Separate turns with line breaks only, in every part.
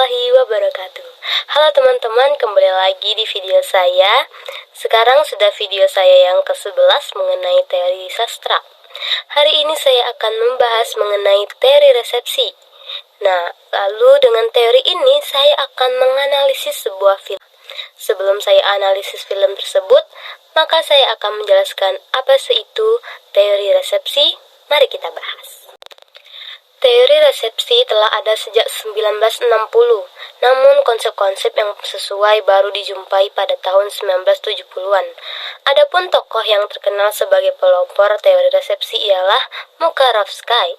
warahmatullahi wabarakatuh. Halo teman-teman, kembali lagi di video saya. Sekarang sudah video saya yang ke-11 mengenai teori sastra. Hari ini saya akan membahas mengenai teori resepsi. Nah, lalu dengan teori ini saya akan menganalisis sebuah film. Sebelum saya analisis film tersebut, maka saya akan menjelaskan apa itu teori resepsi. Mari kita bahas. Teori resepsi telah ada sejak 1960, namun konsep-konsep yang sesuai baru dijumpai pada tahun 1970-an. Adapun tokoh yang terkenal sebagai pelopor teori resepsi ialah Mukarovsky.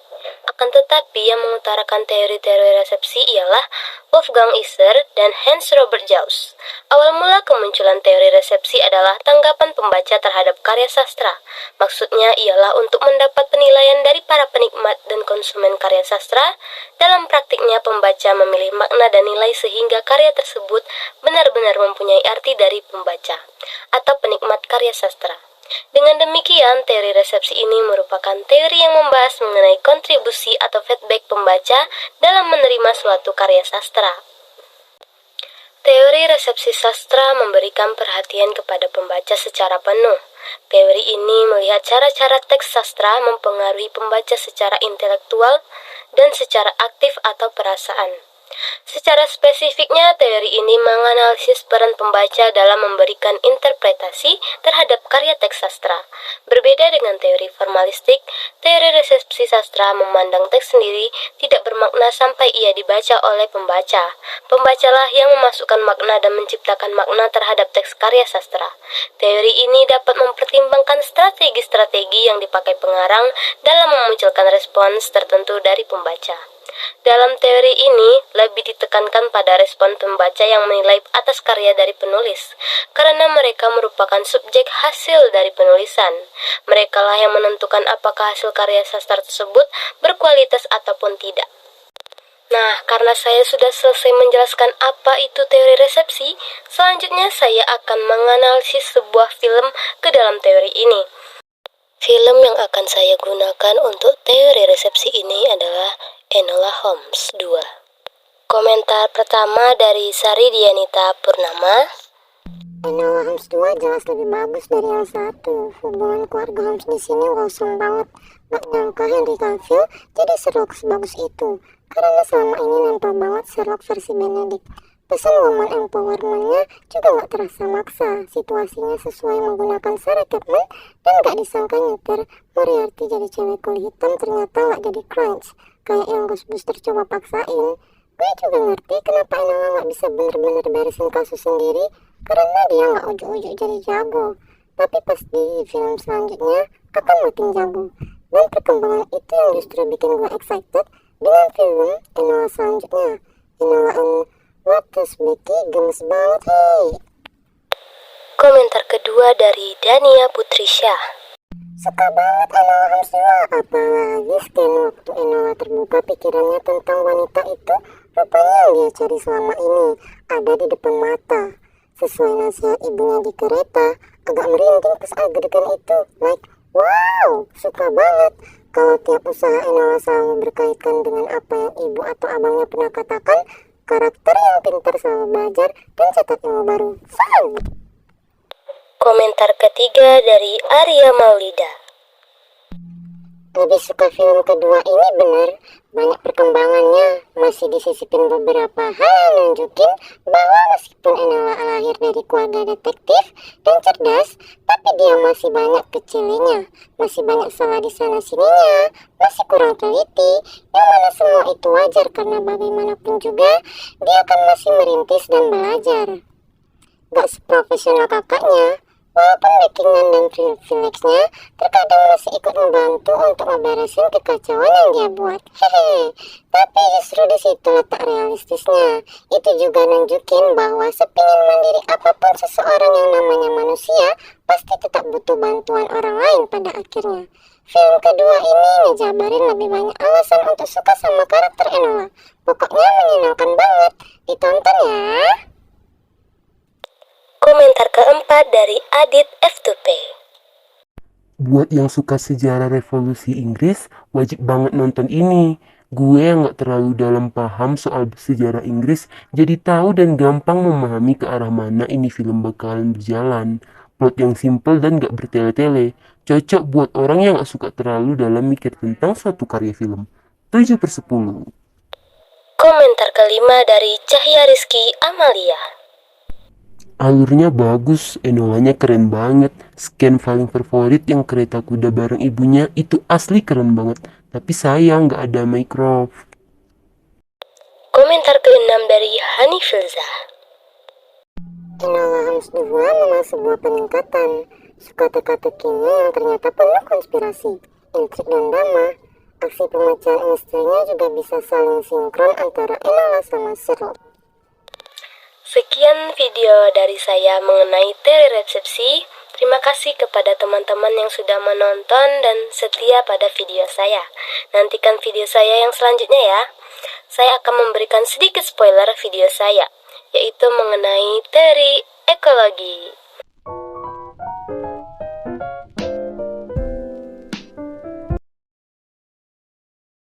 Akan tetapi yang mengutarakan teori-teori resepsi ialah Wolfgang Iser dan Hans Robert Jauss. Awal mula kemunculan teori resepsi adalah tanggapan pembaca terhadap karya sastra. Maksudnya ialah untuk mendapat penilaian dari para penikmat dan konsumen karya sastra. Dalam praktiknya pembaca memilih makna dan nilai sehingga karya tersebut benar-benar mempunyai arti dari pembaca atau penikmat karya sastra. Dengan demikian, teori resepsi ini merupakan teori yang membahas mengenai kontribusi atau feedback pembaca dalam menerima suatu karya sastra. Teori resepsi sastra memberikan perhatian kepada pembaca secara penuh. Teori ini melihat cara-cara teks sastra mempengaruhi pembaca secara intelektual dan secara aktif atau perasaan. Secara spesifiknya, teori ini menganalisis peran pembaca dalam memberikan interpretasi terhadap karya teks sastra. Berbeda dengan teori formalistik, teori resepsi sastra memandang teks sendiri tidak bermakna sampai ia dibaca oleh pembaca. Pembacalah yang memasukkan makna dan menciptakan makna terhadap teks karya sastra. Teori ini dapat mempertimbangkan strategi-strategi yang dipakai pengarang dalam memunculkan respons tertentu dari pembaca. Dalam teori ini, lebih ditekankan pada respon pembaca yang menilai atas karya dari penulis, karena mereka merupakan subjek hasil dari penulisan. Merekalah yang menentukan apakah hasil karya sastra tersebut berkualitas ataupun tidak. Nah, karena saya sudah selesai menjelaskan apa itu teori resepsi, selanjutnya saya akan menganalisis sebuah film ke dalam teori ini. Film yang akan saya gunakan untuk teori resepsi ini adalah Enola Holmes 2. Komentar pertama dari Sari Dianita Purnama.
Enola Holmes 2 jelas lebih bagus dari yang satu. Hubungan keluarga Holmes di sini wholesome banget. Gak nyangka Henry Cavill jadi Sherlock sebagus itu. Karena selama ini nempel banget Sherlock versi Benedict. Pesan woman empowerment-nya juga gak terasa maksa. Situasinya sesuai menggunakan Sarah Chapman dan gak disangka nyetir Moriarty jadi cewek kulit hitam ternyata gak jadi crunch. Kayak yang Ghostbuster coba paksain. Gue juga ngerti kenapa Enola gak bisa bener-bener beresin kasus sendiri. Karena dia gak ujuk-ujuk jadi jago. Tapi pas di film selanjutnya akan makin jago. Dan perkembangan itu yang justru bikin gue excited dengan film Enola selanjutnya. Enola and Wates Becky gemes banget hei.
Komentar kedua dari Dania Putrisya.
Suka banget Enola Holmes 2. Apalagi scan waktu Enola terbuka pikirannya tentang wanita itu. Rupanya yang dia cari selama ini ada di depan mata. Sesuai nasihat ibunya di kereta, agak merinding pas adegan itu. Like, wow, suka banget. Kalau tiap usaha Enola selalu berkaitan dengan apa yang ibu atau abangnya pernah katakan. Karakter yang pintar selalu belajar dan cetak ilmu baru. Fun!
Komentar ketiga dari Arya Maulida.
Lebih suka film kedua ini bener. Banyak perkembangannya. Masih disisipin beberapa hal yang nunjukin bahwa meskipun Enola lahir dari keluarga detektif dan cerdas, tapi dia masih banyak kecilnya. Masih banyak salah di sana sininya. Masih kurang teliti. Yang mana semua itu wajar karena bagaimanapun juga dia akan masih merintis dan belajar. Gak seprofesional kakaknya. Walaupun backingan dan privilege-nya terkadang masih ikut membantu untuk memberesin kekacauan yang dia buat. Hehe. Tapi justru di situ letak realistisnya. Itu juga nunjukin bahwa sepingin mandiri apapun seseorang yang namanya manusia, pasti tetap butuh bantuan orang lain pada akhirnya. Film kedua ini ngejabarin lebih banyak alasan untuk suka sama karakter Enola. Pokoknya menyenangkan banget. Ditonton ya.
Komentar keempat dari Adit F2P.
Buat yang suka sejarah revolusi Inggris, wajib banget nonton ini. Gue yang gak terlalu dalam paham soal sejarah Inggris jadi tahu dan gampang memahami ke arah mana ini film bakalan berjalan. Plot yang simple dan gak bertele-tele. Cocok buat orang yang gak suka terlalu dalam mikir tentang suatu karya film. 7/10.
Komentar kelima dari Cahya Rizky Amalia.
Alurnya bagus, enolanya keren banget. Scan paling favorit yang kereta kuda bareng ibunya itu asli keren banget. Tapi sayang gak ada Mycroft.
Komentar keenam dari Hani Filza.
Enola Holmes 2 memang sebuah peningkatan. Suka teka-tekinya yang ternyata penuh konspirasi, intrik dan drama. Aksi pemecahan misterinya juga bisa saling sinkron antara Enola sama Sherlock.
Sekian video dari saya mengenai teori resepsi. Terima kasih kepada teman-teman yang sudah menonton dan setia pada video saya. Nantikan video saya yang selanjutnya ya. Saya akan memberikan sedikit spoiler video saya, yaitu mengenai teori ekologi.